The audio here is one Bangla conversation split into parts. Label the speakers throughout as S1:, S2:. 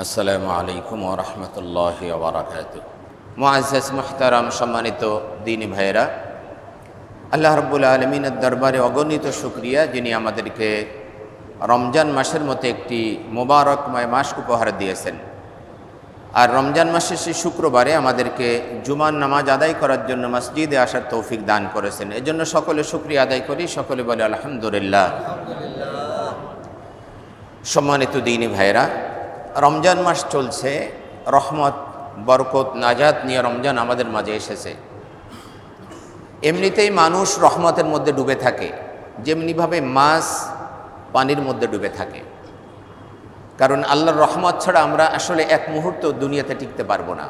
S1: আসসালামু আলাইকুম ওয়া রাহমাতুল্লাহি ওয়া বারাকাতুহু। মুআজ্জাজ মুহতারাম সম্মানিত দ্বীনী ভাইয়েরা, আল্লাহ রাব্বুল আলামিনের দরবারে অগণিত শুকরিয়া যিনি আমাদেরকে রমজান মাসের মতো একটি মোবারকময় মাস উপহার দিয়েছেন। আর রমজান মাসের সেই শুক্রবারে আমাদেরকে জুমার নামাজ আদায় করার জন্য মসজিদে আসার তৌফিক দান করেছেন। এজন্য সকলে শুকরিয়া আদায় করি, সকলে বলে আলহামদুলিল্লাহ। সম্মানিত দ্বীনী ভাইয়েরা, রমজান মাস চলছে, রহমত বরকত নাজাত নিয়ে রমজান আমাদের মাঝে এসেছে। এমনিতেই মানুষ রহমতের মধ্যে ডুবে থাকে, যেমনিভাবে মাছ পানির মধ্যে ডুবে থাকে। কারণ আল্লাহর রহমত ছাড়া আমরা আসলে এক মুহূর্ত দুনিয়াতে টিকতে পারবো না।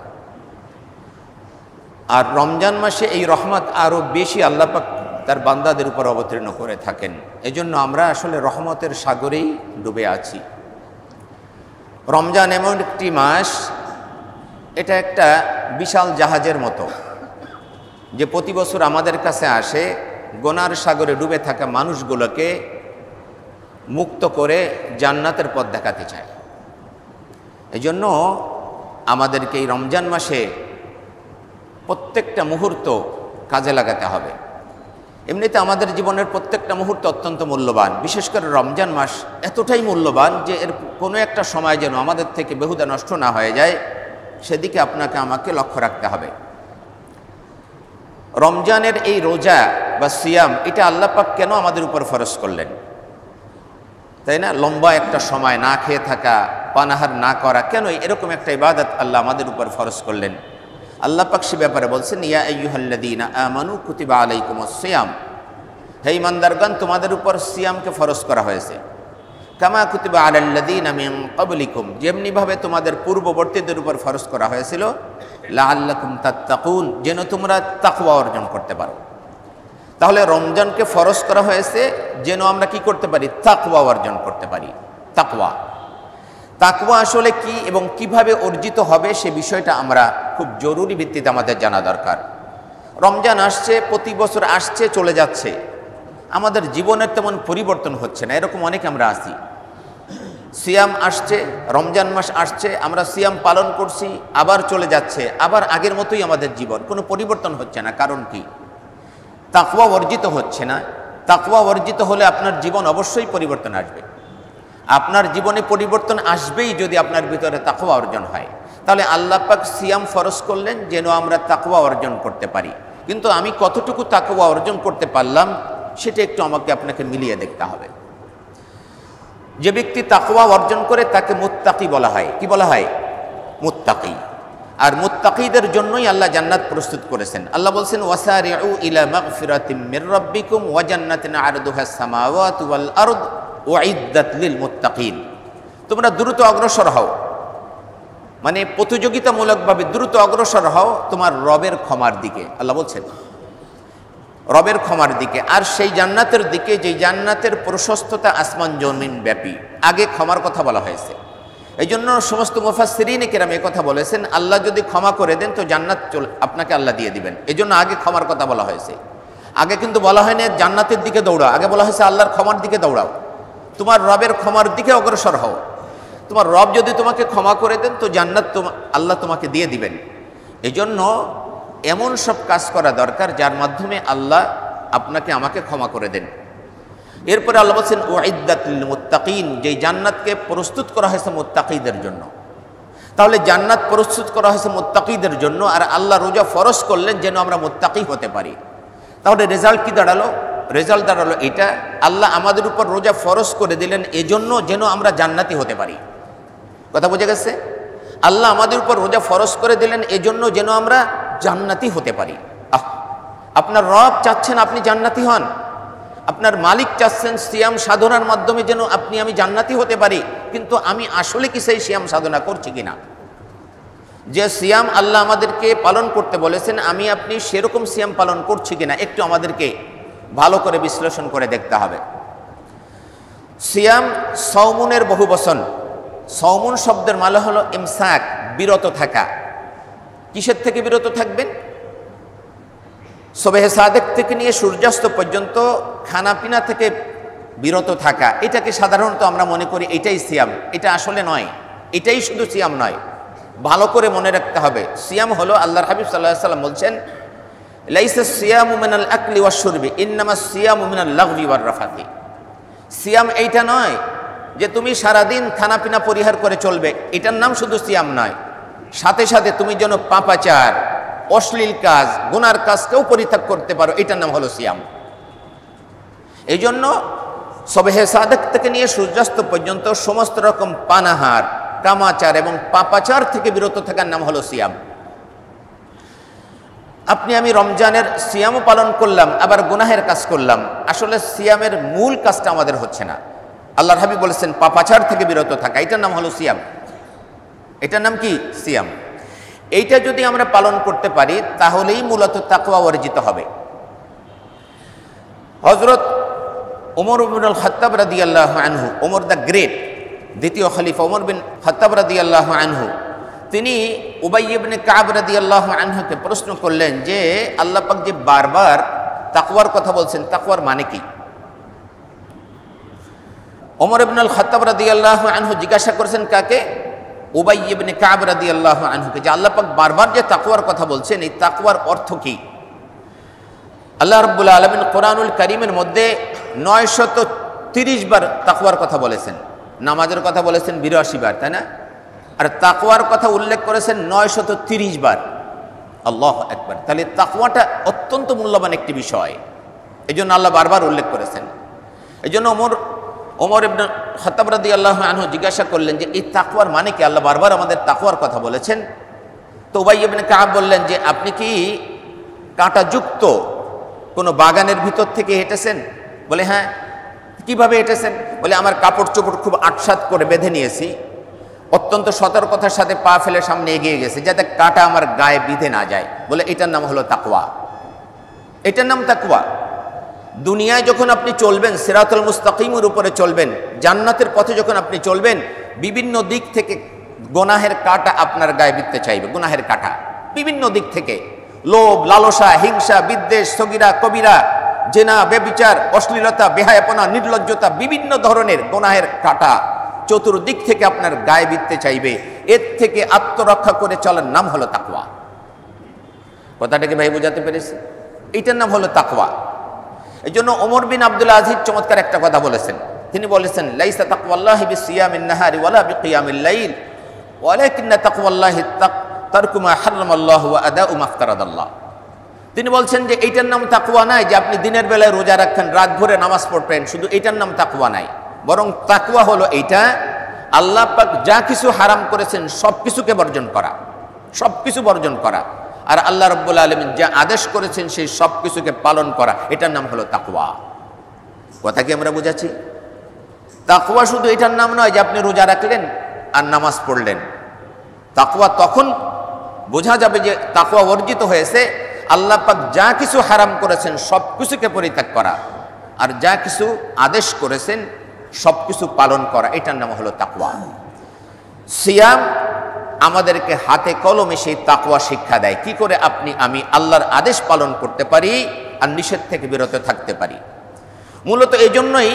S1: আর রমজান মাসে এই রহমত আরও বেশি আল্লাহ পাক তার বান্দাদের উপর অবতীর্ণ করে থাকেন। এজন্য আমরা আসলে রহমতের সাগরেই ডুবে আছি। রমজান এমন একটি মাস, এটা একটা বিশাল জাহাজের মতো, যে প্রতি বছর আমাদের কাছে আসে গোনার সাগরে ডুবে থাকা মানুষগুলোকে মুক্ত করে জান্নাতের পথ দেখাতে চায়। এজন্য আমাদেরকে এই রমজান মাসে প্রত্যেকটা মুহূর্ত কাজে লাগাতে হবে। এমনিতে আমাদের জীবনের প্রত্যেকটা মুহূর্ত অত্যন্ত মূল্যবান, বিশেষ করে রমজান মাস এতটাই মূল্যবান যে এর কোনো একটা সময় যেন আমাদের থেকে বেহুদা নষ্ট না হয়ে যায়, সেদিকে আপনাকে আমাকে লক্ষ্য রাখতে হবে। রমজানের এই রোজা বা সিয়াম, এটা আল্লাহ পাক কেন আমাদের উপর ফরজ করলেন, তাই না? লম্বা একটা সময় না খেয়ে থাকা, পানাহার না করা, কেন এরকম একটা ইবাদত আল্লাহ আমাদের উপর ফরজ করলেন? আল্লাহ পাক সে ব্যাপারে বলছেন, ইয়া আইয়ুহাল্লাযীনা আমানু কুতিবা আলাইকুমুস সিয়াম, হে ঈমানদারগণ, তোমাদের উপর সিয়ামকে ফরজ করা হয়েছে। কামা কুতিবা আলাল্লাযীনা মিন ক্বাবলিকুম, যেমনিভাবে তোমাদের পূর্ববর্তীদের উপর ফরজ করা হয়েছিল, লাআল্লাকুম তাত্তাকুন, যেন তোমরা তাকওয়া অর্জন করতে পারো। তাহলে রমজানকে ফরজ করা হয়েছে যেন আমরা কি করতে পারি? তাকওয়া অর্জন করতে পারি। তাকওয়া তাকওয়া আসলে কি এবং কিভাবে অর্জিত হবে সে বিষয়টা আমরা খুব জরুরি ভিত্তিতে আমাদের জানা দরকার। রমজান আসছে, প্রতি বছর আসছে চলে যাচ্ছে, আমাদের জীবনের তেমন পরিবর্তন হচ্ছে না। এরকম অনেক আমরা আছি, সিয়াম আসছে, রমজান মাস আসছে, আমরা সিয়াম পালন করছি, আবার চলে যাচ্ছে, আবার আগের মতোই আমাদের জীবন, কোনো পরিবর্তন হচ্ছে না। কারণ কি? তাকওয়া অর্জিত হচ্ছে না। তাকওয়া অর্জিত হলে আপনার জীবন অবশ্যই পরিবর্তন আসবে। আপনার জীবনে পরিবর্তন আসবেই যদি আপনার ভিতরে তাকওয়া অর্জন হয়। তাহলে আল্লাহ পাক সিয়াম ফরজ করলেন যেন আমরা তাকওয়া অর্জন করতে পারি। কিন্তু আমি কতটুকু তাকওয়া অর্জন করতে পারলাম সেটা একটু আমাকে আপনাকে মিলিয়ে দেখতে হবে। যে ব্যক্তি তাকওয়া অর্জন করে তাকে মুত্তাকি বলা হয়। কি বলা হয়? মুত্তাকি। আর মুত্তাকিদের জন্যই আল্লাহ জান্নাত প্রস্তুত করেছেন। আল্লাহ বলছেন, ওয়াসারিউ ইলা মাগফিরাতিম মির রাব্বিকুম ওয়া জান্নাতিন আরদুহাস সামাওয়াতু ওয়াল আরদ উইদ্দাত লিল মুত্তাকিন। তোমরা দ্রুত অগ্রসর হও, মানে প্রতিযোগিতামূলকভাবে দ্রুত অগ্রসর হও তোমার রবের ক্ষমার দিকে। আল্লাহ বলছেন রবের ক্ষমার দিকে, আর সেই জান্নাতের দিকে যে জান্নাতের প্রশস্ততা আসমান জমিন ব্যাপী। আগে ক্ষমার কথা বলা হয়েছে। এই জন্য সমস্ত মুফাসসিরিন কেরাম এই কথা বলেছেন, আল্লাহ যদি ক্ষমা করে দেন তো জান্নাত আপনাকে আল্লাহ দিয়ে দিবেন। এই জন্য আগে ক্ষমার কথা বলা হয়েছে। আগে কিন্তু বলা হয়নি জান্নাতের দিকে দৌড়াও, আগে বলা হয়েছে আল্লাহর ক্ষমার দিকে দৌড়াও, তোমার রবের ক্ষমার দিকে অগ্রসর হও। তোমার রব যদি তোমাকে ক্ষমা করে দেন তো জান্নাত আল্লাহ তোমাকে দিয়ে দিবেন। এই জন্য এমন সব কাজ করা দরকার যার মাধ্যমে আল্লাহ আপনাকে আমাকে ক্ষমা করে দেন। এরপরে আল্লাহ বলছেন উইদ্দাত লিল মুত্তাকিন, যেই জান্নাতকে প্রস্তুত করা হয়েছে মুত্তাকিদের জন্য। তাহলে জান্নাত প্রস্তুত করা হয়েছে মুত্তাকিদের জন্য, আর আল্লাহ রোজা ফরজ করলেন যেন আমরা মুত্তাকি হতে পারি। তাহলে রেজাল্ট কি দাঁড়ালো? রেজাল্ট দাঁড়ালো এটা, আল্লাহ আমাদের উপর রোজা ফরজ করে দিলেন এজন্য যেন আমরা জান্নাতি হতে পারি। কথা বোঝা গেছে? আল্লাহ আমাদের উপর রোজা ফরজ করে দিলেন এজন্য যেন আমরা জান্নাতি হতে পারি। আপনার রব চাচ্ছেন আপনি জান্নাতি হন, আপনার মালিক চাচ্ছেন সিয়াম সাধনার মাধ্যমে যেন আমি জান্নাতি হতে পারি। কিন্তু আমি আসলে কি সেই সিয়াম সাধনা করছি কিনা? যে সিয়াম আল্লাহ আমাদেরকে পালন করতে বলেছেন আপনি সেরকম সিয়াম পালন করছি কিনা একটু আমাদেরকে ভালো করে বিশ্লেষণ করে দেখতে হবে। সিয়াম সওমুনের বহু বচন। সওমুন শব্দের মানে হলো ইমসাক, বিরত থাকা। কিসের থেকে বিরত থাকবেন? সুবহে সাদেক থেকে নিয়ে সূর্যাস্ত পর্যন্ত খানাপিনা থেকে বিরত থাকা। এটাকে সাধারণত আমরা মনে করি এটাই সিয়াম, এটা আসলে নয়। এটাই শুধু সিয়াম নয়, ভালো করে মনে রাখতে হবে। সিয়াম হলো, আল্লাহর হাবিব সাল্লাল্লাহু আলাইহি ওয়াসাল্লাম বলছেন, লাইসা সিয়ামু মিনাল আকলি ওয়াশ শুরবি ইন্নামা সিয়ামু মিনাল লাগবি ওয়ার রাফাতি। সিয়াম এইটা নয় যে তুমি সারাদিন খানাপিনা পরিহার করে চলবে, এটার নাম শুধু সিয়াম নয়। সাথে সাথে তুমি যেন পাপাচার, অশ্লীল কাজ, গুনার কাজকেও পরিত্যাগ করতে পারো, এটার নাম হলো সিয়াম। এই জন্য সবহে সাদেক থেকে নিয়ে সূর্যাস্ত পর্যন্ত সমস্ত রকম পানাহার, কামাচার এবং পাপাচার থেকে বিরত থাকার নাম হলো সিয়াম। আপনি আমি রমজানের সিয়ামও পালন করলাম, আবার গুনাহের কাজ করলাম, আসলে সিয়ামের মূল কাজটা আমাদের হচ্ছে না। আল্লাহর হাবিব বলেছেন পাপাচার থেকে বিরত থাকা, এটার নাম হলো সিয়াম। এটার নাম কি? সিয়াম। এইটা যদি আমরা পালন করতে পারি তাহলেই মূলত তাকওয়া অর্জিত হবে। হযরত ওমর ইবনুল খাত্তাব রাদিয়াল্লাহু আনহু, ওমর দ্য গ্রেট, দ্বিতীয় খলিফা ওমর বিন খাত্তাব রাদিয়াল্লাহু আনহু, তিনি উবাই ইবনে কাব রাদিয়াল্লাহু আনহুকে প্রশ্ন করলেন যে আল্লাহ পাক যে বারবার তাকওয়ার কথা বলছেন, তাকওয়ার মানে কি? ওমর ইবনুল খাত্তাব রাদিয়াল্লাহু আনহু জিজ্ঞাসা করেছেন কাকে? উবাই ইবনে কাব রাদিয়াল্লাহু আনহুকে, যে আল্লাহ পাক বারবার যে তাকওয়ার কথা বলছেন, এই তাকওয়ার অর্থ কি? আল্লাহ রাব্বুল আলামিন কোরআনুল কারীমের মধ্যে 930 বার তাকওয়ার কথা বলেছেন। নামাজের কথা বলেছেন 82 বার, তাই না? আর তাকওয়ার কথা উল্লেখ করেছেন 930 বার। আল্লাহু আকবার। তাহলে তাকওয়াটা অত্যন্ত মূল্যবান একটি বিষয়, এই জন্য আল্লাহ বারবার উল্লেখ করেছেন। এই জন্য ওমর ইবনে খাত্তাব রাদিয়াল্লাহু আনহু জিজ্ঞাসা করলেন যে এই তাকওয়ার মানে কি? আল্লাহ বারবার আমাদের তাকওয়ার কথা বলেছেন। তো উবাই ইবনে কাব বললেন যে আপনি কি কাঁটাযুক্ত কোনো বাগানের ভিতর থেকে হেঁটেছেন? বলে হ্যাঁ। কিভাবে হেঁটেছেন? বলে আমার কাপড় চোপড় খুব আটসাত করে বেঁধে নিয়েছি, অত্যন্ত সতর্কতার সাথে পা ফেলে সামনে এগিয়ে গেছে যাতে কাঁটা আমার গায়ে বিঁধে না যায়। বলে এটার নাম হলো তাকওয়া, এটার নাম তাকওয়া। দুনিয়ায় যখন আপনি চলবেন, সিরাতুল মুস্তাকিমের উপরে চলবেন, জান্নাতের পথে যখন আপনি চলবেন, বিভিন্ন দিক থেকে গুনাহের কাঁটা আপনার গায়ে বিঁধতে চাইবে। গুনাহের কাঁটা বিভিন্ন দিক থেকে, লোভ, লালসা, হিংসা, বিদ্বেষ, সগীরা কবিরা, জেনা, ব্যভিচার, অশ্লীলতা, বেহায়াপনা, নির্লজ্জতা, বিভিন্ন ধরনের গুনাহের কাঁটা চতুর্দিক থেকে আপনার গায়ে বিঁধতে চাইবে। এর থেকে আত্মরক্ষা করে চলার নাম হলো তাকওয়া। কথাটাকে ভাই বোঝাতে পেরেছি? এইটার নাম হলো তাকওয়া। এই জন্য ওমর বিন আব্দুল আজিজ চমৎকার একটা কথা বলেছেন। তিনি বলেছেন, লাইসা তাকওয়াল্লাহি বিসিয়ামিন নাহারি ওয়ালা বিকিয়ামিল লাইল ওয়ালাকিন্না তাকওয়াল্লাহি তারকু মা হারামাল্লাহু ওয়া আদাউ মা ইফতারাদাল্লাহ। তিনি বলছেন যে এইটার নাম তাকওয়া নাই যে আপনি দিনের বেলায় রোজা রাখেন, রাত ভরে নামাজ পড়বেন, শুধু এইটার নাম তাকওয়া নাই। বরং তাকওয়া হলো এইটা, আল্লাহ পাক যা কিছু হারাম করেছেন সব কিছুকে বর্জন করা, সব কিছু বর্জন করা, আর আল্লাহ রাব্বুল আলামিন যা আদেশ করেছেন সেই সব কিছুকে পালন করা, এটার নাম হলো তাকওয়া। কথা কি আমরা বুঝাচ্ছি? তাকওয়া শুধু এটার নাম নয় যে আপনি রোজা রাখলেন আর নামাজ পড়লেন। তাকওয়া তখন বোঝা যাবে যে তাকওয়া অর্জিত হয়েছে আল্লাহ পাক যা কিছু হারাম করেছেন সব কিছুকে পরিত্যাগ করা, আর যা কিছু আদেশ করেছেন সব কিছু পালন করা, এটার নাম হলো তাকওয়া। সিয়াম আমাদেরকে হাতে কলমে সেই তাকওয়া শিক্ষা দেয়, কি করে আপনি আমি আল্লাহর আদেশ পালন করতে পারি আর নিষেধ থেকে বিরত থাকতে পারি। মূলত এই জন্যই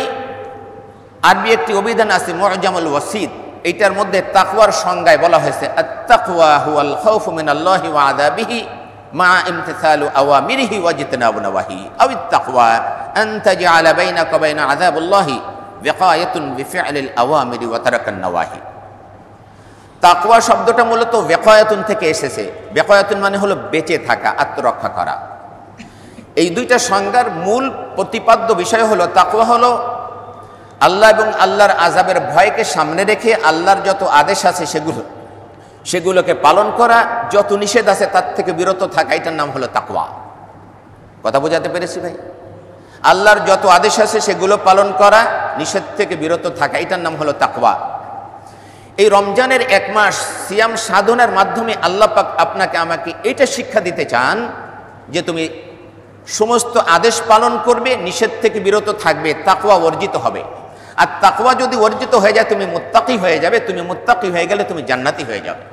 S1: আরবি একটি অভিধান আছে মুআজামুল ওয়াসিত, এইটার মধ্যে তাকওয়ার সংজ্ঞায় বলা হয়েছে আত-তাকওয়া হুয়াল খাউফু মিনাল্লাহি ওয়া আযাবিহি মা ইমতিসালু আওয়ামিরিহি ওয়া ইজতিনাবু নাওয়াহি আও আত-তাকওয়া আন তাজআলা বাইনাকা ওয়া বাইনা আযাবিল্লাহি ওয়াকায়াতুন বিফি'লিল আওয়ামিরি ওয়া তারাকান নাওয়াহি। তাকওয়া শব্দটা মূলত ওয়াকায়াতুন থেকে এসেছে। ওয়াকায়াতুন মানে হলো বেঁচে থাকা, আত্মরক্ষা করা। এই দুইটা সংজ্ঞার মূল প্রতিপাদ্য বিষয় হলো তাকওয়া হলো আল্লাহ এবং আল্লাহর আযাবের ভয়কে সামনে রেখে আল্লাহর যত আদেশ আছে সেগুলোকে পালন করা, যত নিষেধ আছে তার থেকে বিরত থাকা, এটার নাম হলো তাকওয়া। কথা বোঝাতে পেরেছি ভাই? আল্লাহর যত আদেশ আছে সেগুলো পালন করা, নিষেধ থেকে বিরত থাকা, এটার নাম হলো তাকওয়া। এই রমজানের এক মাস সিয়াম সাধনার মাধ্যমে আল্লাহ পাক আপনাকে আমাকে এটা শিক্ষা দিতে চান যে তুমি সমস্ত আদেশ পালন করবে, নিষেধ থেকে বিরত থাকবে, তাকওয়া অর্জিত হবে। আর তাকওয়া যদি অর্জিত হয়ে যায় তুমি মুত্তাকি হয়ে যাবে, তুমি মুত্তাকি হয়ে গেলে তুমি জান্নাতি হয়ে যাবে।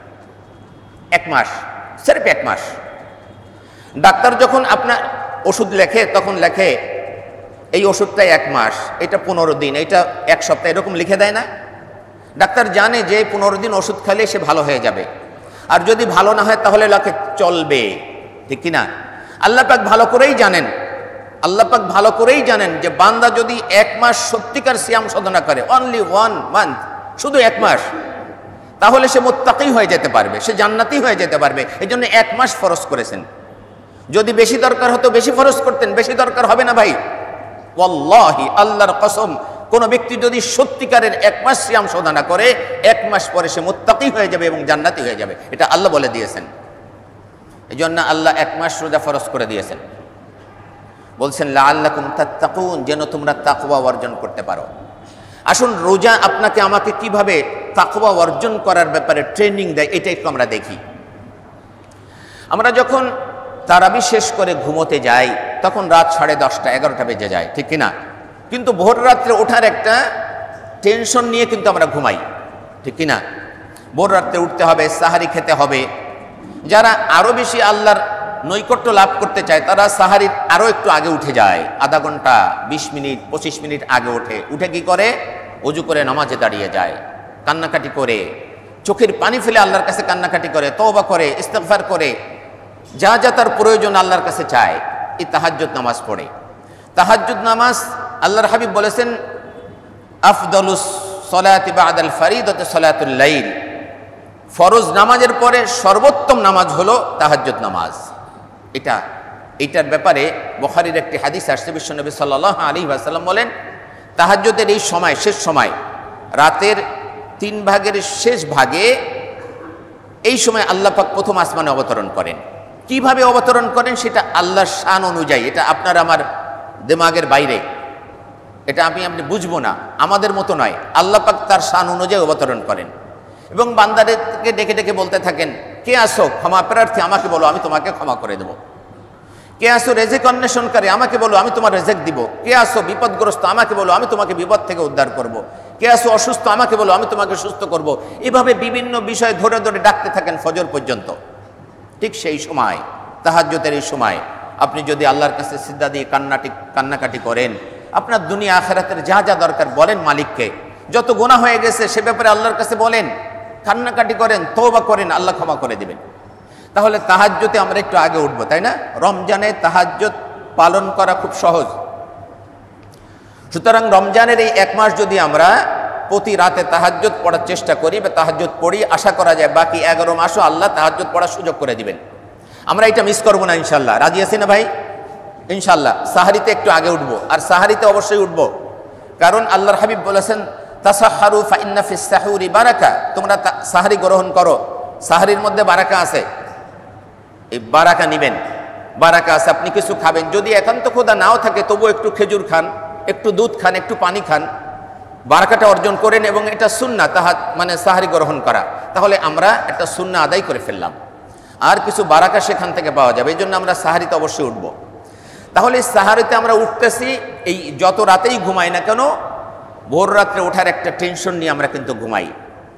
S1: এক মাস, সির্ফ এক মাস। ডাক্তার যখন আপনার ওষুধ লেখে তখন লেখে এই ওষুধটা এক মাস, এটা 15 দিন, এটা এক সপ্তাহ, এরকম লিখে দেয় না? ডাক্তার জানে যে 15 দিন ওষুধ খেলে সে ভালো হয়ে যাবে, আর যদি ভালো না হয় তাহলে লোকে চলবে, ঠিক কিনা? আল্লাহ পাক ভালো করেই জানেন, আল্লাহ পাক ভালো করেই জানেন যে বান্দা যদি 1 মাস সত্যিকার সিয়াম সাধনা করে, অনলি 1 মান্থ, শুধু 1 মাস, তাহলে সে মুত্তাকি হয়ে যেতে পারবে, সে জান্নাতি হয়ে যেতে পারবে। এই জন্য 1 মাস ফরজ করেছেন। যদি বেশি দরকার হতো বেশি ফরজ করতেন, বেশি দরকার হবে না ভাই। ওয়াল্লাহি, আল্লাহর কসম, কোন ব্যক্তি যদি সত্যিকারের 1 মাস সিয়াম সাধনা করে, 1 মাস পরে সে মুত্তাকি হয়ে যাবে এবং জান্নাতি হয়ে যাবে। এটা আল্লাহ বলে দিয়েছেন। এই জন্য আল্লাহ 1 মাস রোজা ফরজ করে দিয়েছেন। বলছেন লাআল্লাকুম তাত্তাকুন, যেন তোমরা তাকওয়া অর্জন করতে পারো। আসুন, রোজা আপনাকে আমাকে কিভাবে তাকওয়া অর্জন করার ব্যাপারে ট্রেনিং দেয়, এটা একটু আমরা দেখি। আমরা যখন তারাবি শেষ করে ঘুমোতে যাই তখন রাত 10:30, 11টা বেজে যায়, ঠিক কিনা? কিন্তু ভোর রাত্রে ওঠার একটা টেনশন নিয়ে কিন্তু আমরা ঘুমাই, ঠিক কিনা? ভোর রাত্রে উঠতে হবে, সাহারি খেতে হবে। যারা আরো বেশি আল্লাহর নৈকট্য লাভ করতে চায় তারা সাহারির আরো একটু আগে উঠে যায়, আধা ঘন্টা, 20 মিনিট, 25 মিনিট আগে ওঠে। উঠে কি করে? ওযু করে নামাজে দাঁড়িয়ে যায়, কান্নাকাটি করে, চোখের পানি ফেলে আল্লাহর কাছে কান্নাকাটি করে, তওবা করে, ইস্তিগফার করে, যা যা তার প্রয়োজন আল্লাহর কাছে চায়। এই তাহাজ্জুদ নামাজ পড়ে। তাহাজ্জুদ নামাজ, আল্লাহর হাবিব বলেছেন আফদালুস সলাতি বাদাল ফরিদাতি সলাতুল লাইল, ফরজ নামাজের পরে সর্বোত্তম নামাজ হলো তাহাজ্জুদ নামাজ। এটার ব্যাপারে বুখারীর একটি হাদিস আসছে, বিশ্বনবী সাল্লাল্লাহু আলাইহি ওয়াসাল্লাম বলেন, তাহাজ্জুদের এই সময়, শেষ সময়, রাতের 3 ভাগের শেষ ভাগে, এই সময় আল্লাহ পাক প্রথম আসমানে অবতরণ করেন। কিভাবে অবতরণ করেন সেটা আল্লাহর শান অনুযায়ী, এটা আপনার আমার দিমাগের বাইরে, এটা আপনি বুঝবো না, আমাদের মতো নয়। আল্লাহ পাক তার শান অনুযায়ী অবতরণ করেন এবং বান্দাদেরকে ডেকে ডেকে বলতে থাকেন, কে আসো ক্ষমা প্রার্থী, আমাকে বলো, আমি তোমাকে ক্ষমা করে দেব। কে আসো রেজেক অন্বেষণকারী, আমাকে বলো, আমি তোমার রেজেক দিব। কে আসো বিপদগ্রস্ত, আমাকে বলো, আমি তোমাকে বিপদ থেকে উদ্ধার করব। কে আসো অসুস্থ, আমাকে বলো, আমি তোমাকে সুস্থ করব। এভাবে বিভিন্ন বিষয় ধরে ধরে ডাকতে থাকেন ফজর পর্যন্ত। ঠিক সেই সময়, তাহাজ্জুদের এই সময়, আপনি যদি আল্লাহর কাছে সিজদা দিয়ে কান্নাকাটি করেন, আপনার দুনিয়া আখিরাতের যা যা দরকার বলেন মালিককে, যত গুনাহ হয়ে গেছে সে ব্যাপারে আল্লাহর কাছে বলেন, কান্নাকাটি করেন, তওবা করেন, আল্লাহ ক্ষমা করে দিবেন। তাহলে তাহাজ্জুদে আমরা একটু আগে উঠবো, তাই না? রমজানে তাহাজ্জুদ পালন করা খুব সহজ। সুতরাং রমজানের এই 1 মাস যদি আমরা প্রতি রাতে তাহাজ্জুদ পড়ার চেষ্টা করি বা তাহাজ্জুদ পড়ি, আশা করা যায় বাকি 11 মাসও আল্লাহ তাহাজ্জুদ পড়ার সুযোগ করে দিবেন। আমরা এটা মিস করবো না ইনশাল্লাহ। রাজি আছি না ভাই? ইনশাল্লাহ। সাহারিতে একটু আগে উঠবো, আর সাহারিতে অবশ্যই উঠবো, কারণ আল্লাহর হাবিব বলেছেন তাসাহহারু ফা ইন্না ফিস সাহুরি বারাকা, তোমরা সাহারি গ্রহণ করো, সাহারির মধ্যে বারাকা আছে। এই বারাকা নিবেন, বারাকা আছে। আপনি কিছু খাবেন, যদি একান্ত ক্ষুধা নাও থাকে তবু একটু খেজুর খান, একটু দুধ খান, একটু পানি খান, বারাকাটা অর্জন করেন। এবং এটা সুন্নাহ, মানে সাহারি গ্রহণ করা। তাহলে আমরা একটা সুন্নাহ আদায় করে ফেললাম, আর কিছু বারাকা সেখান থেকে পাওয়া যাবে। এই জন্য আমরা সাহারিতে অবশ্যই উঠবো। তাহলে সাহারিতে আমরা উঠতেছি, এই যত রাতেই ঘুমাই না কেন, ভোর রাত্রে ওঠার একটা টেনশন নিয়ে আমরা কিন্তু ঘুমাই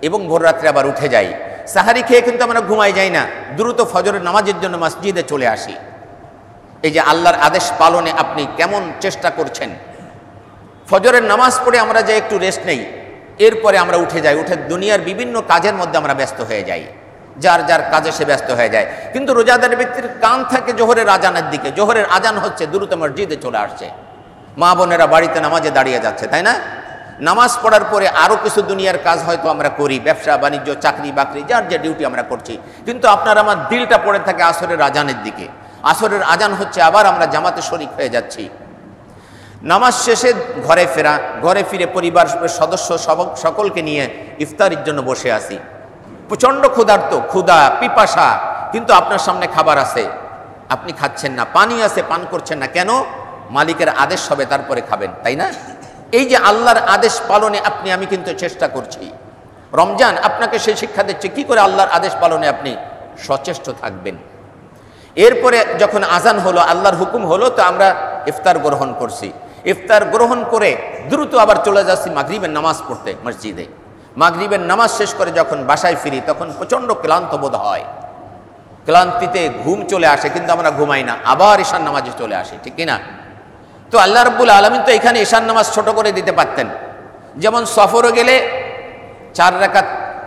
S1: এবং ভোর রাত্রে আবার উঠে যাই। সাহারি খেয়ে কিন্তু আমরা ঘুমাই যাই না, দ্রুত ফজরের নামাজের জন্য মসজিদে চলে আসি। এই যে আল্লাহর আদেশ পালনে আপনি কেমন চেষ্টা করছেন। ফজরের নামাজ পড়ে আমরা যে একটু রেস্ট নেই, এরপরে আমরা উঠে যাই, উঠে দুনিয়ার বিভিন্ন কাজের মধ্যে আমরা ব্যস্ত হয়ে যাই, যার যার কাজে সে ব্যস্ত হয়ে যায়। কিন্তু রোজাদার ব্যক্তির কান থাকে জোহরের আজানের দিকে, জোহরের আজান হচ্ছে, দ্রুত মসজিদে চলে আসছে, মা বোনেরা বাড়িতে নামাজে দাঁড়িয়ে যাচ্ছে, তাই না? নামাজ পড়ার পরে আরও কিছু দুনিয়ার কাজ হয়তো আমরা করি, ব্যবসা বাণিজ্য, চাকরি বাকরি, যার যে ডিউটি আমরা করছি। কিন্তু আপনার আমার দিলটা পড়ে থাকে আসরের আজানের দিকে। আসরের আজান হচ্ছে, আবার আমরা জামাতে শরীক হয়ে যাচ্ছি। নামাজ শেষে ঘরে ফেরা, ঘরে ফিরে পরিবার সদস্য সকলকে নিয়ে ইফতারির জন্য বসে আছি। প্রচণ্ড ক্ষুধার্ত, ক্ষুধা পিপাসা, কিন্তু আপনার সামনে খাবার আছে, আপনি খাচ্ছেন না, পানি আছে, পান করছেন না। কেন? মালিকের আদেশ হবে তারপরে খাবেন, তাই না? এই যে আল্লাহর আদেশ পালনে আমি কিন্তু চেষ্টা করছি। রমজান আপনাকে সেই শিক্ষা দিচ্ছে কি করে আল্লাহর আদেশ পালনে আপনি সচেষ্ট থাকবেন। এরপরে যখন আজান হলো, আল্লাহর হুকুম হলো, তো আমরা ইফতার গ্রহণ করছি। ইফতার গ্রহণ করে দ্রুত আবার চলে যাচ্ছি মাগরিবের নামাজ পড়তে মসজিদে। মাগরিবের নামাজ শেষ করে যখন বাসায় ফিরি তখন প্রচণ্ড ক্লান্ত বোধ হয়, ক্লান্তিতে ঘুম চলে আসে, কিন্তু আমরা ঘুমাই না, আবার ঈশার নামাজে চলে আসি, ঠিক কিনা? তো আল্লাহ রাব্বুল আলামিন তো এখানে ঈশার নামাজ ছোট করে দিতে পারতেন। যেমন সফরে গেলে 4 রাকাত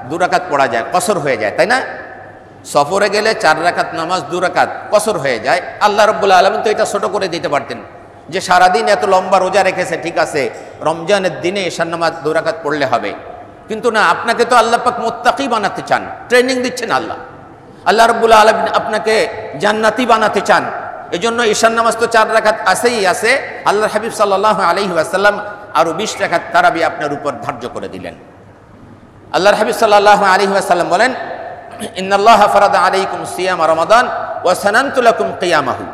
S1: 2 রাকাত পড়া যায়, কসর হয়ে যায়, তাই না? সফরে গেলে 4 রাকাত নামাজ 2 রাকাত কসর হয়ে যায়। আল্লাহ রাব্বুল আলামিন তো এটা ছোট করে দিতে পারতেন, যে সারাদিন এত লম্বা রোজা রেখেছে, ঠিক আছে রমজানের দিনে ঈশার নামাজ 2 রাকাত পড়লে হবে, কিন্তু না, আপনাকে তো আল্লাহ পাক মুত্তাকি বানাতে চান, ট্রেনিং দিচ্ছেন আল্লাহ। আল্লাহ রাব্বুল আলামিন আপনাকে জান্নাতি বানাতে চান, এজন্য ঈশার নামাজ তো 4 রাকাত আছেই আছে। আল্লাহর হাবিব সাল্লাল্লাহু আলাইহি ওয়াসাল্লাম আরো 20 রাকাত তারাবি আপনার উপর ধার্য করে দিলেন। আল্লাহর হাবিব সাল্লাল্লাহু আলাইহি ওয়াসাল্লাম বলেন, ইন্নাল্লাহা ফারাদা আলাইকুম সিয়াম রমাদান ওয়া সানানতু লাকুম কিয়ামাহু।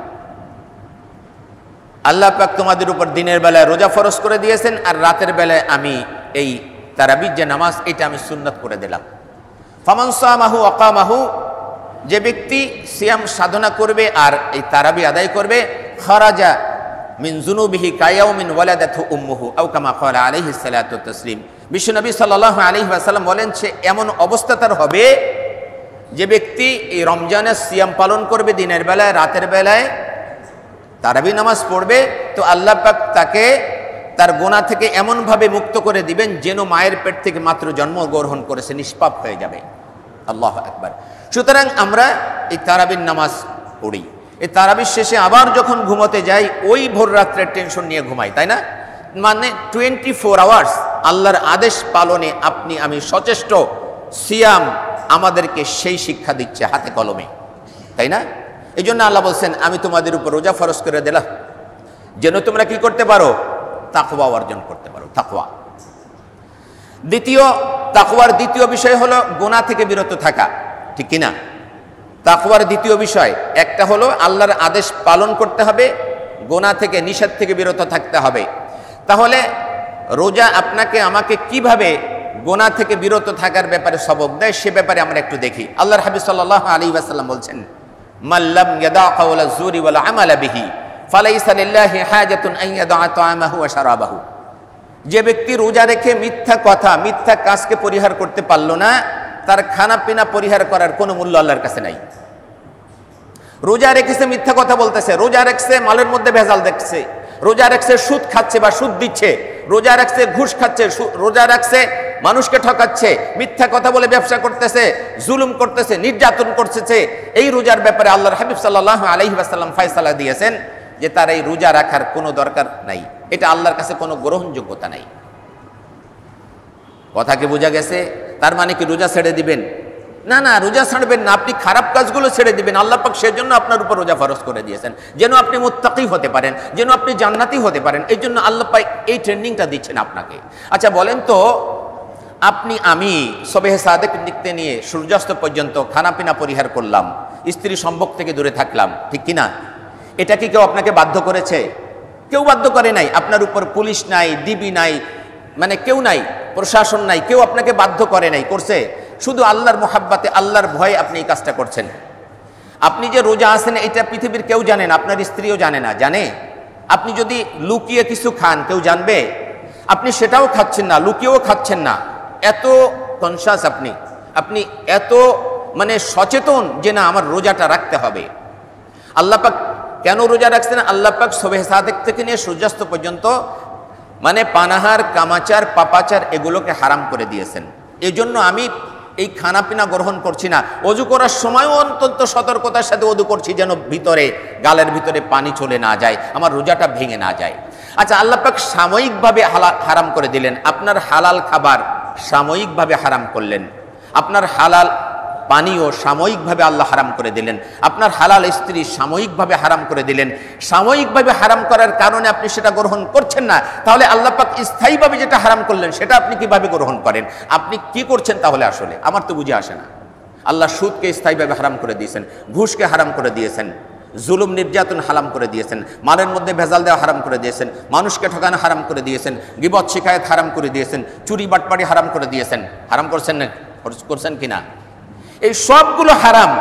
S1: আল্লাহ পাক তোমাদের উপর দিনের বেলায় রোজা ফরজ করে দিয়েছেন, আর রাতের বেলায় আমি এই তারাবির যে নামাজ, এটা আমি সুন্নাত করে দিলাম। ফামান সামাহু ওয়া কামাহু, যে ব্যক্তি সিয়াম সাধনা করবে আর এই তারাবি আদায় করবে, খারাজা মিন যুনুবিহি কায়াউমিন ওয়ালাদাতহু উম্মুহু আও কামা ক্বালা আলাইহিস সালাতু ওয়াত তাসলিম। বিশ্বনবী সাল্লাল্লাহু আলাইহি ওয়াসাল্লাম বলেন, সে এমন অবস্থা তার হবে, যে ব্যক্তি এই রমজানের সিয়াম পালন করবে দিনের বেলায়, রাতের বেলায় তারাবি নামাজ পড়বে, তো আল্লাহ পাক তাকে তার গুনাহ থেকে এমনভাবে মুক্ত করে দিবেন যেন মায়ের পেট থেকে মাত্র জন্মগ্রহণ করেছে, নিষ্পাপ হয়ে যাবে। আল্লাহু আকবার। সুতরাং আমরা এই তারাবির নামাজ পড়ি, এই তারাবির শেষে আবার যখন ঘুমোতে যাই, ওই ভোর রাত্রের টেনশন নিয়ে ঘুমাই, তাই না? মানে 24 আওয়ার্স আল্লাহর আদেশ পালনে আপনি আমি সচেষ্ট। সিয়াম আমাদেরকে সেই শিক্ষা দিচ্ছে হাতে কলমে, তাই না? এই জন্য আল্লাহ বলছেন, আমি তোমাদের উপর রোজা ফরজ করে দিলাম যেন তোমরা কি করতে পারো, তাকওয়া অর্জন করতে পারো। তাকওয়া তাকওয়ার দ্বিতীয় বিষয় হলো গুনাহ থেকে বিরত থাকা, ঠিক কিনা? তাকওয়ার দ্বিতীয় বিষয় একটা হলো আল্লাহর আদেশ পালন করতে হবে, গুনাহ থেকে নিষেধ থেকে বিরত থাকতে হবে। তাহলে রোজা আপনাকে আমাকে কিভাবে গুনাহ থেকে বিরত থাকার ব্যাপারে সবক দেয়, সে ব্যাপারে আমরা একটু দেখি। আল্লাহর হাবিব সাল্লাল্লাহু আলাইহি ওয়াসাল্লাম বলছেন, মাল্লাম ইয়াদা কাওলা যুরি ওয়াল আমালা বিহি ফালাইসা লিল্লাহি হাজাতুন আন ইয়াদা তাআমাহু ওয়া শারাবাহু। যে ব্যক্তি রোজা রেখে মিথ্যা কথা, মিথ্যা কাজকে পরিহার করতে পারল না, তার খানা পিনা পরিহার করার কোনো মূল্য আল্লাহর কাছে নাই। রোজা রেখেছে, মিথ্যা কথা বলতেছে, রোজা রেখেছে মালের মধ্যে ভেজাল দেখছে, রোজা রাখছে সুদ খাচ্ছে বা সুদ দিচ্ছে, রোজা রাখছে ঘুষ খাচ্ছে, রোজা রাখছে মানুষকে ঠকাচ্ছে, মিথ্যা কথা বলে ব্যবসা করতেছে, জুলুম করতেছে, নির্যাতন করতেছে, এই রোজার ব্যাপারে আল্লাহর হাবিব সাল্লাল্লাহু আলাইহি ওয়াসাল্লাম ফয়সালা দিয়েছেন যে তার এই রোজা রাখার কোনো দরকার নাই, এটা আল্লাহর কাছে কোনো গ্রহণযোগ্যতা নাই। কথা কি বোঝা গেছে? তার মানে কি রোজা ছেড়ে দিবেন? না না, রোজা ছাড়বেন না, আপনি খারাপ কাজগুলো ছেড়ে দিবেন। আল্লাহ পাক সেজন্য আপনার উপর রোজা ফরজ করে দিয়েছেন, যেন আপনি মুত্তাকি হতে পারেন, যেন আপনি জান্নাতি হতে পারেন। এই জন্য আল্লাহ পাক এই ট্রেনিংটা দিচ্ছেন আপনাকে। আচ্ছা বলেন তো, আপনি আমি সবেহে সাদেক লিখতে নিয়ে সূর্যাস্ত পর্যন্ত খানাপিনা পরিহার করলাম, স্ত্রী সম্ভোগ থেকে দূরে থাকলাম, ঠিক কিনা? এটা কি কেউ আপনাকে বাধ্য করেছে? কেউ বাধ্য করে নাই। আপনার উপর পুলিশ নাই, ডিবি নাই, মানে কেউ নাই, প্রশাসন নাই, কেউ আপনাকে বাধ্য করে নাই, করছে? শুধু আল্লাহর মোহাব্বতে, আল্লাহর ভয়ে আপনি এই কাজটা করছেন। আপনি যে রোজা আছেন এটা পৃথিবীর কেউ জানে না, আপনার স্ত্রীও জানে না। জানে? আপনি যদি লুকিয়ে কিছু খান কেউ জানবে? আপনি সেটাও খাচ্ছেন না, লুকিয়েও খাচ্ছেন না। এত কনসাস আপনি এত মানে সচেতন যে না আমার রোজাটা রাখতে হবে। আল্লাহ পাক কেন রোজা রাখছেন? আল্লাহ পাক সুবহে সাদেক থেকে নিয়ে সূর্যাস্ত পর্যন্ত মানে পানাহার, কামাচার, পাপাচার এগুলোকে হারাম করে দিয়েছেন। এই জন্য আমি এই খানাপিনা গ্রহণ করছি না। অজু করার সময়ও অত্যন্ত সতর্কতার সাথে অজু করছি, যেন ভিতরে গালের ভিতরে পানি চলে না যায়, আমার রোজাটা ভেঙে না যায়। আচ্ছা, আল্লাহ পাক সাময়িকভাবে হারাম করে দিলেন, আপনার হালাল খাবার সাময়িকভাবে হারাম করলেন, আপনার হালাল পানীয় সাময়িকভাবে আল্লাহ হারাম করে দিলেন, আপনার হালাল স্ত্রী সাময়িকভাবে হারাম করে দিলেন। সাময়িকভাবে হারাম করার কারণে আপনি সেটা গ্রহণ করছেন না, তাহলে আল্লাহ পাক স্থায়ীভাবে যেটা হারাম করলেন সেটা আপনি কিভাবে গ্রহণ করেন? আপনি কি করছেন তাহলে? আসলে আমার তো বুঝে আসে না। আল্লাহ সুদকে স্থায়ীভাবে হারাম করে দিয়েছেন, ঘুষকে হারাম করে দিয়েছেন, জুলুম নির্যাতন হারাম করে দিয়েছেন, মালের মধ্যে ভেজাল দেওয়া হারাম করে দিয়েছেন, মানুষকে ঠকানো হারাম করে দিয়েছেন, গীবত শিকায়েত হারাম করে দিয়েছেন, চুরি বাটপাড়ি হারাম করে দিয়েছেন। হারাম করছেন না? করছেন কিনা? এই সবগুলো হারাম।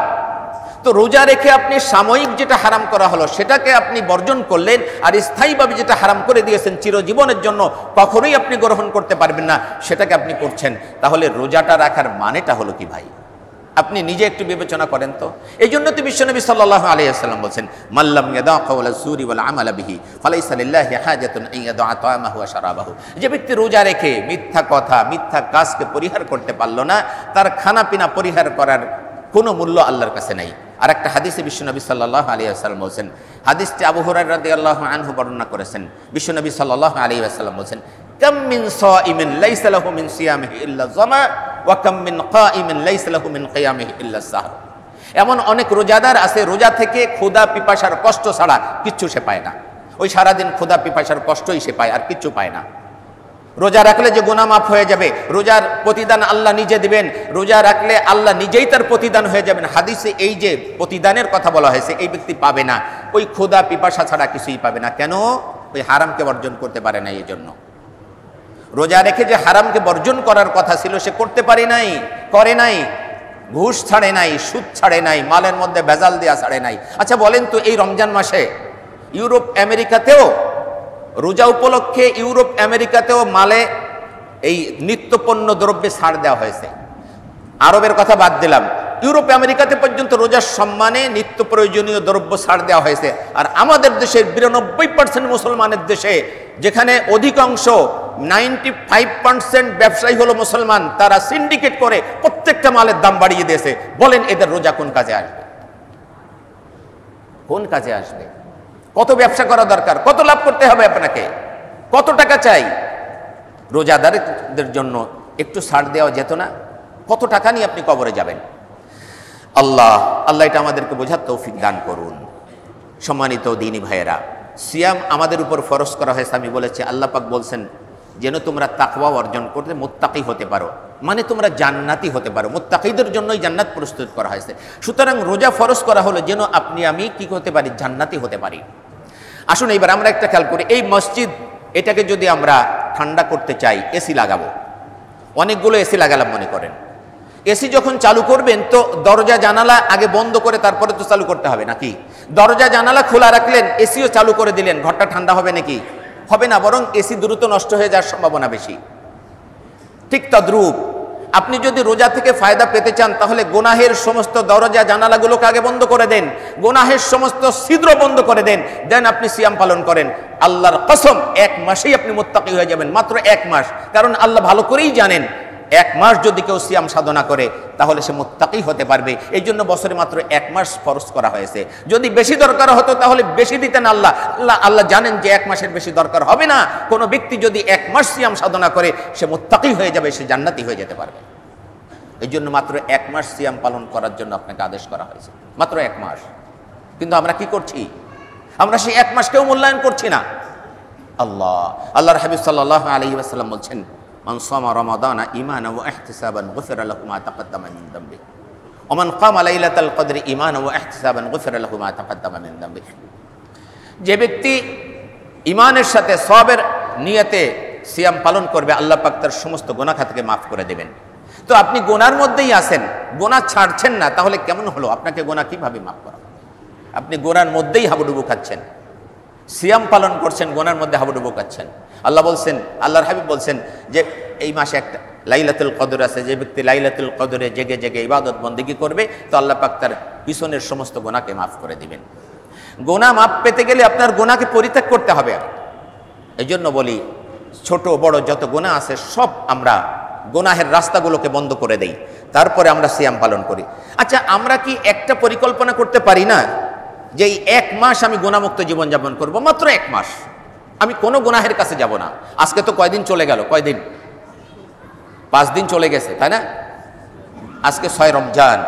S1: তো রোজা রেখে আপনি সাময়িক যেটা হারাম করা হলো সেটাকে আপনি বর্জন করলেন, আর স্থায়ীভাবে যেটা হারাম করে দিয়েছেন চিরজীবনের জন্য কখনোই আপনি গ্রহণ করতে পারবেন না, সেটাকে আপনি করছেন। তাহলে রোজাটা রাখার মানেটা হলো কি ভাই? আপনি নিজে একটু বিবেচনা করেন তো। এই জন্য তো বিশ্বনবী সাল্লাল্লাহু আলাইহি ওয়াসাল্লাম বলেন, মাল্লাম ইয়াদা কাওলা যুরি ওয়াল আমালা বিহি ফালাইসা লিল্লাহি হাজাতুন আন ইয়াদা তাআমাহু ওয়া শারাবাহু। যে ব্যক্তি রোজা রেখে মিথ্যা কথা, মিথ্যা কাজকে পরিহার করতে পারল না, তার খানা পিনা পরিহার করার কোনো মূল্য আল্লাহর কাছে নাই। আর একটা হাদিসে বিশ্বনবী সাল্লাল্লাহু আলাইহি ওয়াসাল্লাম বলেন, হাদিসটি আবু হুরায়রা রাদিয়াল্লাহু আনহু বর্ণনা করেছেন, বিশ্বনবী সাল্লাল্লাহু আলাইহি ওয়াসাল্লাম বলেন, কাম মিন সাইমিন লাইসা লাহু মিন সিয়ামিহি ইল্লা যামা ওয়া কাম মিন কাইমিন লাইসা লাহু মিন কিয়ামিহি ইল্লা সাহর। এমন অনেক রোজাদার আছে, রোজা থেকে ক্ষুধা পিপাসার কষ্ট ছাড়া কিচ্ছু সে পায় না। ওই সারাদিন ক্ষুধা পিপাসার কষ্টই সে পায়, আর কিচ্ছু পায় না। রোজা রাখলে যে গুনাহ মাফ হয়ে যাবে, রোজার প্রতিদান আল্লাহ নিজে দিবেন, রোজা রাখলে আল্লাহ নিজেই তার প্রতিদান হয়ে যাবেন, হাদিসে এই যে প্রতিদানের কথা বলা হয়েছে, এই ব্যক্তি পাবে না। ওই ক্ষুধা পিপাসা ছাড়া কিছুই পাবে না। কেন? ওই হারামকে বর্জন করতে পারে না। এই জন্য রোজা রেখে যে হারামকে বর্জন করার কথা ছিল সে করতে পারে নাই, করে নাই। ঘুষ ছাড়ে নাই, সুদ ছাড়ে নাই, মালের মধ্যে ভেজাল দেওয়া ছাড়ে নাই। আচ্ছা বলেন তো, এই রমজান মাসে ইউরোপ আমেরিকাতেও রোজা উপলক্ষে ইউরোপ আমেরিকাতেও মালে এই নিত্যপণ্য দ্রব্যে ছাড় দেওয়া হয়েছে। আরবের কথা বাদ দিলাম, ইউরোপ আমেরিকাতে পর্যন্ত রোজার সম্মানে নিত্য প্রয়োজনীয় দ্রব্য ছাড় দেওয়া হয়েছে। আর আমাদের দেশের 92% মুসলমানের দেশে, যেখানে অধিকাংশ 95% ব্যবসায়ী হলো মুসলমান, তারা সিন্ডিকেট করে প্রত্যেকটা মালের দাম বাড়িয়ে দিয়েছে। বলেন এদের রোজা কোন কাজে আসবে? কোন কাজে আসবে? কত ব্যবসা করা দরকার, কত লাভ করতে হবে আপনাকে, কত টাকা চাই? রোজাদারদের জন্য একটু ছাড় দেওয়া যেত না? কত টাকা নিয়ে আপনি কবরে যাবেন? আল্লাহ এটা আমাদেরকে বোঝার তৌফিক দান করুন। সম্মানিত দ্বীনি ভাইয়েরা, সিয়াম আমাদের উপর ফরজ করা হয়েছে। আমি বলেছি, আল্লাহ পাক বলছেন যেন তোমরা তাকওয়া অর্জন করতে মুত্তাকি হতে পারো, মানে তোমরা জান্নাতি হতে পারো। মুত্তাকিদের জন্যই জান্নাত প্রস্তুত করা হয়েছে। সুতরাং রোজা ফরজ করা হলো যেন আপনি আমি কি হতে পারি? জান্নাতি হতে পারি। আসুন এবার আমরা একটা খেয়াল করি, এই মসজিদ এটাকে যদি আমরা ঠান্ডা করতে চাই, এসি লাগাবো। অনেকগুলো এসি লাগালাম মনে করেন। এসি যখন চালু করবেন তো দরজা জানালা আগে বন্ধ করে তারপরে তো চালু করতে হবে নাকি? দরজা জানালা খোলা রাখলেন, এসিও চালু করে দিলেন, ঘরটা ঠান্ডা হবে নাকি? হবে না, বরং এসি দ্রুত নষ্ট হয়ে যাওয়ার সম্ভাবনা বেশি। ঠিক তদ্রূপ আপনি যদি রোজা থেকে ফায়দা পেতে চান, তাহলে গুনাহের সমস্ত দরজা জানালাগুলোকে আগে বন্ধ করে দেন, গুনাহের সমস্ত ছিদ্র বন্ধ করে দেন, দেন আপনি সিয়াম পালন করেন। আল্লাহর কসম, 1 মাসেই আপনি মুত্তাকি হয়ে যাবেন। মাত্র 1 মাস। কারণ আল্লাহ ভালো করেই জানেন 1 মাস যদি কেউ সিয়াম সাধনা করে তাহলে সে মুত্তাকি হতে পারবে। এই জন্য বছরে মাত্র 1 মাস ফরজ করা হয়েছে। যদি বেশি দরকার হতো তাহলে বেশি দিতেন আল্লাহ জানেন যে 1 মাসের বেশি দরকার হবে না। কোনো ব্যক্তি যদি 1 মাস সিয়াম সাধনা করে সে মুত্তাকি হয়ে যাবে, সে জান্নাতি হয়ে যেতে পারবে। এই জন্য মাত্র 1 মাস সিয়াম পালন করার জন্য আপনাকে আদেশ করা হয়েছে, মাত্র 1 মাস। কিন্তু আমরা কি করছি? আমরা সেই 1 মাসকেও মূল্যায়ন করছি না। আল্লাহর হাবিব সাল্লাল্লাহু আলাইহি ওয়াসাল্লাম বলছেন, মান সামা রমাদানা ঈমানান ওয়া ইহতিসাবান গুফিরা লাহু মা তাকাদ্দামা মিন যামবি ওয়া মান কামা লাইলাতাল কদরি ঈমানান ওয়া ইহতিসাবান গুফিরা লাহু মা তাকাদ্দামা মিন যামবি। যে ব্যক্তি ঈমানের সাথে সওয়াবের নিয়তে সিয়াম পালন করবে, আল্লাহ পাক তার সমস্ত গুনাহ থেকে মাফ করে দেবেন। তো আপনি গুনার মধ্যেই আছেন, গুনাহ ছাড়ছেন না, তাহলে কেমন হলো? আপনাকে গুনাহ কিভাবে মাফ করা? আপনি গুনার মধ্যেই হাবুডুবু খাচ্ছেন, সিয়াম পালন করছেন, গুনার মধ্যে হাবুডুবু খাচ্ছেন। আল্লাহ বলছেন, আল্লাহর হাবিব বলছেন যে এই মাসে একটা লাইলাতুল কদর আছে। যে ব্যক্তি লাইলাতুল কদরে জেগে জেগে ইবাদত বন্দেগী করবে তো আল্লাহ পাক তার পিছনের সমস্ত গুনাহকে মাফ করে দিবেন। গুনাহ মাফ পেতে গেলে আপনার গুনাহকে পরিত্যাগ করতে হবে। এই জন্য বলি, ছোট বড় যত গুনাহ আছে সব আমরা গুনাহের রাস্তাগুলোকে বন্ধ করে দেই, তারপরে আমরা সিয়াম পালন করি। আচ্ছা, আমরা কি একটা পরিকল্পনা করতে পারি না যে এই 1 মাস আমি গুনাহমুক্ত জীবনযাপন করব? মাত্র 1 মাস আমি কোনো গুনাহের কাছে যাব না। আজকে তো কয়দিন চলে গেল? কয়দিন? 5 দিন চলে গেছে, তাই না? আজকে 6 রমজান।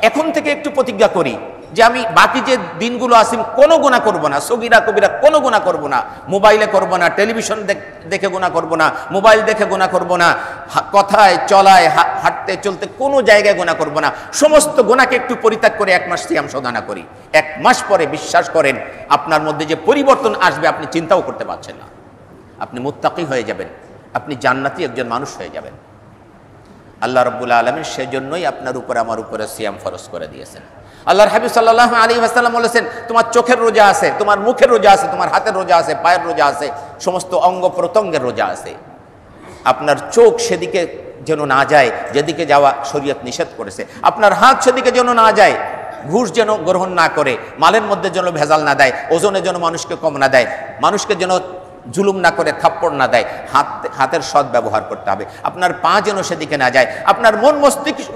S1: এখন থেকে একটু প্রতিজ্ঞা করি যে আমি বাকি যে দিনগুলো আছে কোনো গুনাহ করব না, সগীরা কবিরা কোনো গুনাহ করব না। মোবাইলে করব না, টেলিভিশন দেখে গুনাহ করব না, মোবাইল দেখে গুনাহ করব না, কথায় চলায় হাঁটতে চলতে কোনো জায়গায় গুনাহ করব না। সমস্ত গুনাহকে একটু পরিত্যাগ করে 1 মাস সিয়াম সাধনা করি। 1 মাস পরে বিশ্বাস করেন আপনার মধ্যে যে পরিবর্তন আসবে আপনি চিন্তাও করতে পারছেন না। আপনি মুত্তাকি হয়ে যাবেন, আপনি জান্নাতি একজন মানুষ হয়ে যাবেন। আল্লাহ রাব্বুল আলামিন সেজন্যই আপনার উপরে আমার উপরে সিয়াম ফরজ করে দিয়েছেন। আল্লাহর হাবিব সাল্লাল্লাহু আলাইহি ওয়াসাল্লাম বলেছেন, তোমার চোখের রোজা আছে, তোমার মুখের রোজা আছে, তোমার হাতের রোজা আছে, পায়ের রোজা আছে, সমস্ত অঙ্গ প্রত্যঙ্গের রোজা আছে। আপনার চোখ সেদিকে যেন না যায়, যেদিকে যাওয়া শরীয়ত নিষেধ করেছে। আপনার হাত সেদিকে যেন না যায়, ঘুষ যেন গ্রহণ না করে, মালের মধ্যে যেন ভেজাল না দেয়, ওজনে যেন মানুষকে কম না দেয়, মানুষকে যেন জুলুম না করে থাপ্পড় না দেয়। হাতের সৎ ব্যবহার করতে হবে। আপনার পা যেন সেদিকে না যায়, আপনার মন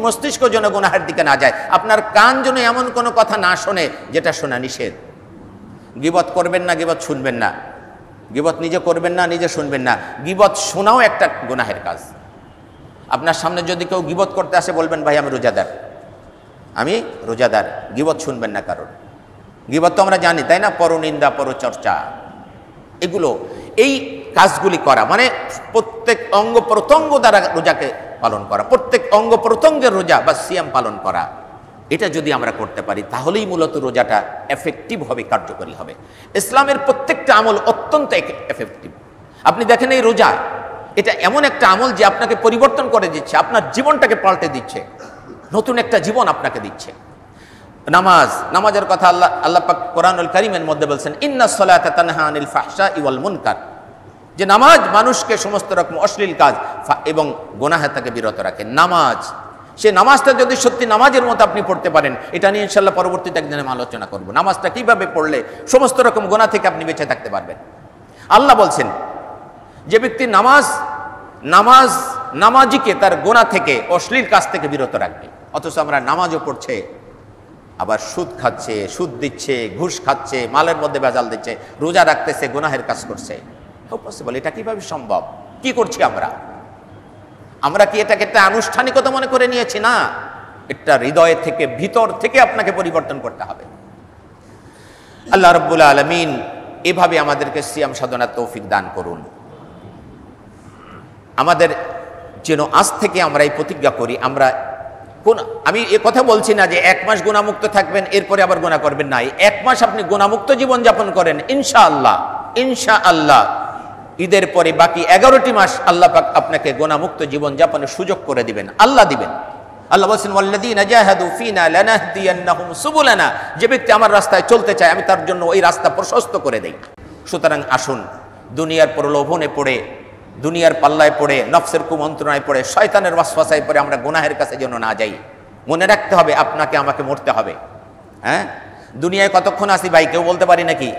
S1: মস্তিষ্ক যেন গুনাহের দিকে না যায়, আপনার কান যেন এমন কোনো কথা না শোনে যেটা শোনা নিষেধ। গীবত করবেন না, গীবত শুনবেন না, গীবত নিজে করবেন না, নিজে শুনবেন না। গীবত শোনাও একটা গুনাহের কাজ। আপনার সামনে যদি কেউ গীবত করতে আসে, বলবেন ভাই আমি রোজাদার, আমি রোজাদার। গীবত শুনবেন না কারণ। গীবত তো আমরা জানি, তাই না? পরনিন্দা, পরচর্চা, এগুলো, এই কাজগুলি করা মানে প্রত্যেক অঙ্গ প্রত্যঙ্গ দ্বারা রোজাকে পালন করা, প্রত্যেক অঙ্গ প্রত্যঙ্গের রোজা বা সিয়াম পালন করা, এটা যদি আমরা করতে পারি তাহলেই মূলত রোজাটা এফেক্টিভ হবে, কার্যকরী হবে। ইসলামের প্রত্যেকটা আমল অত্যন্ত এফেক্টিভ। আপনি দেখেন এই রোজা, এটা এমন একটা আমল যে আপনাকে পরিবর্তন করে দিচ্ছে, আপনার জীবনটাকে পাল্টে দিচ্ছে, নতুন একটা জীবন আপনাকে দিচ্ছে। নামাজের কথা আল্লাহ পাক কোরআনুল কারীমের মধ্যে বলছেন, ইন্নাস সালাতা তানহা আনিল ফাহশাই ওয়াল মুনকার, যে নামাজ মানুষকে সমস্ত রকম অশ্লীল কাজ এবং গুনাহ থেকে বিরত রাখে। নামাজ, সে নামাজটা যদি সত্যি নামাজের মতো আপনি পড়তে পারেন, এটা নিয়ে ইনশাআল্লাহ পরবর্তীতে একদিন আমি আলোচনা করব। নামাজটা কিভাবে পড়লে সমস্ত রকম গুনাহ থেকে আপনি বেঁচে থাকতে পারবেন। আল্লাহ বলছেন যে ব্যক্তি নামাজিকে তার গুনাহ থেকে, অশ্লীল কাজ থেকে বিরত রাখবে, অথচ আমরা নামাজও পড়ছে, আবার সুদ খাচ্ছে, সুদ দিচ্ছে, ঘুষ খাচ্ছে, মালের মধ্যে ভেজাল দিচ্ছে, রোজা রাখতেছে, গুনাহের কাজ করছে। How possible? এটা কিভাবে সম্ভব? কি করছি আমরা কি এটাকে একটা আনুষ্ঠানিকতা মনে করে নিয়েছি? না, এটা হৃদয় থেকে, ভিতর থেকে আপনাকে পরিবর্তন করতে হবে। আল্লাহ রাব্বুল আলামিন এভাবে আমাদেরকে সিয়াম সাধনার তৌফিক দান করুন। আমাদের যেন আজ থেকে আমরা এই প্রতিজ্ঞা করি, আমি এ কথা বলছি না যে 1 মাস গুনাহমুক্ত থাকবেন এরপরে আবার গুনাহ করবেন না। 1 মাস আপনি গুনাহমুক্ত জীবন যাপন করেন, ইনশাআল্লাহ ঈদের পরে বাকি 11টি মাস আল্লাহ পাক আপনাকে গুনাহমুক্ত জীবন যাপনের সুযোগ করে দিবেন, আল্লাহ দিবেন। আল্লাহ বলেন, ওয়াল্লাযীনা জাহাদু ফীনা লানাহদিয়ান্নাহুম সুবুলানা, যে ব্যক্তি আমার রাস্তায় চলতে চায় আমি তার জন্য ওই রাস্তা প্রশস্ত করে দেই। সুতরাং আসুন, দুনিয়ার প্রলোভনে পড়ে, দুনিয়ার পাল্লায় পড়ে, নফসের কুমন্ত্রণায় পড়ে, শয়তানের ওয়াসওয়াসায় পড়ে আমরা গুনাহের কাছে যেন না যাই। মনে রাখতে হবে আপনাকে আমাকে মরতে হবে। হ্যাঁ, দুনিয়ায় কতক্ষণ আছি ভাই কেউ বলতে পারি নাকি?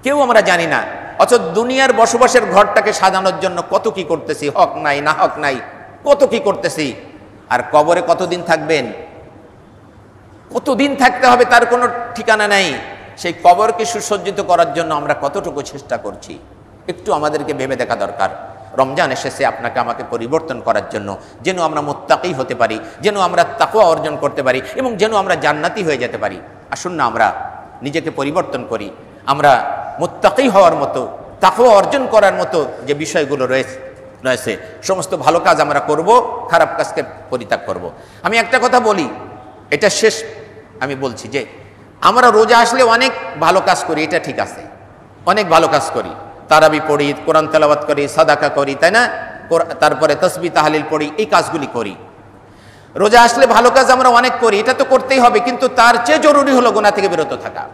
S1: কেউ আমরা জানি না। অথচ দুনিয়ার বসবাসের ঘরটাকে সাজানোর জন্য কত কি করতেছি, হক নাই না হক নাই, কত কি করতেছি। আর কবরে কতদিন থাকবেন, কতদিন থাকতে হবে তার কোনো ঠিকানা নাই। সেই কবরকে সুসজ্জিত করার জন্য আমরা কতটুকু চেষ্টা করছি, একটু আমাদেরকে ভেবে দেখা দরকার। রমজান এসেছে আপনাকে আমাকে পরিবর্তন করার জন্য, যেন আমরা মুত্তাকি হতে পারি, যেন আমরা তাকওয়া অর্জন করতে পারি এবং যেন আমরা জান্নাতি হয়ে যেতে পারি। আসুন না আমরা নিজেকে পরিবর্তন করি, আমরা মুত্তাকি হওয়ার মতো, তাকওয়া অর্জন করার মতো যে বিষয়গুলো রয়েছে সমস্ত ভালো কাজ আমরা করব, খারাপ কাজকে পরিত্যাগ করব। আমি একটা কথা বলি, এটা শেষ আমি বলছি যে আমরা রোজা আসলে অনেক ভালো কাজ করি, এটা ঠিক আছে, অনেক ভালো কাজ করি, তারাবি পড়ি, কোরআন তেলাওয়াত করি, সাদাকা করি, তাই না? তারপরে তাসবিহ তাহলিল পড়ি, এই কাজগুলি করি। রোজা আসলে ভালো কাজ আমরা অনেক করি, এটা তো করতেই হবে, কিন্তু তার চেয়ে জরুরি হলো গুনাহ থেকে বিরত থাকা।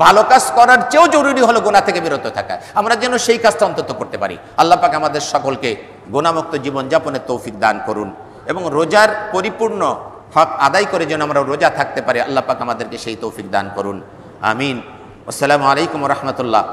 S1: ভালো কাজ করার চেয়েও জরুরি হলো গুনাহ থেকে বিরত থাকা। আমরা যেন সেই কাজটা অন্তত করতে পারি। আল্লাহ পাক আমাদের সকলকে গুনাহমুক্ত জীবনযাপনের তৌফিক দান করুন এবং রোজার পরিপূর্ণ হক আদায় করে যেন আমরা রোজা থাকতে পারি। আল্লাহ পাক আমাদেরকে সেই তৌফিক দান করুন। আমিন। আসসালামু আলাইকুম ওয়া রাহমাতুল্লাহ।